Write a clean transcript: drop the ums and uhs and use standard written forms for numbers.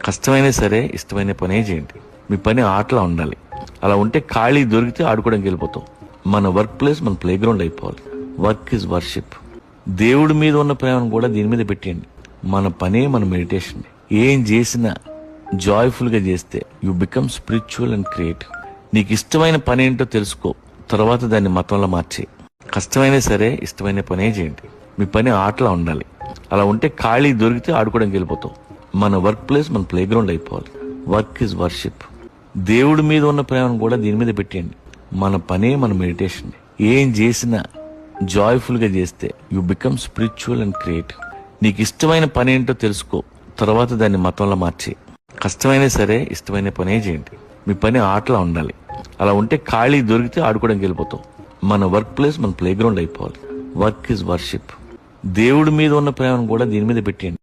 కష్టమైనా సరే ఇష్టమైన పనే చేయండి. మీ పని ఆటలా ఉండాలి. అలా ఉంటే ఖాళీ దొరికితే ఆడుకోవడానికి వెళ్ళిపోతాం. మన వర్క్ ప్లేస్ మన ప్లే గ్రౌండ్ అయిపోవాలి. Work is worship. దేవుడి మీద ఉన్న ప్రేమను కూడా దీని మీద పెట్టేయండి. మన పనే మన మెడిటేషన్. ఏం చేసినా జాయ్ఫుల్ గా చేస్తే you become spiritual and creative. నీకు ఇష్టమైన పని ఏంటో తెలుసుకో, తర్వాత దాన్ని మతంలో మార్చే. కష్టమైనా సరే ఇష్టమైన పనే చేయండి. మీ పని ఆటలా ఉండాలి. అలా ఉంటే ఖాళీ దొరికితే ఆడుకోవడానికి వెళ్ళిపోతాం. మన వర్క్ ప్లేస్ మన ప్లే గ్రౌండ్ అయిపోవాలి. Work is worship. దేవుడి మీద ఉన్న ప్రేమను కూడా దీని మీద పెట్టేయండి. మన పనే మన మెడిటేషన్. ఏం చేసినా జాయ్ఫుల్ గా చేస్తే you become spiritual and creative. నీకు ఇష్టమైన పని ఏంటో తెలుసుకో, తర్వాత దాన్ని మతంలో మార్చే. కష్టమైనా సరే ఇష్టమైన పనే చేయండి. మీ పని ఆటలా ఉండాలి. అలా ఉంటే ఖాళీ దొరికితే ఆడుకోవడానికి వెళ్ళిపోతాం. మన వర్క్ ప్లేస్ మన ప్లే గ్రౌండ్ అయిపోవాలి. Work is worship. దేవుడి మీద ఉన్న ప్రేమను కూడా దీని మీద పెట్టేయండి.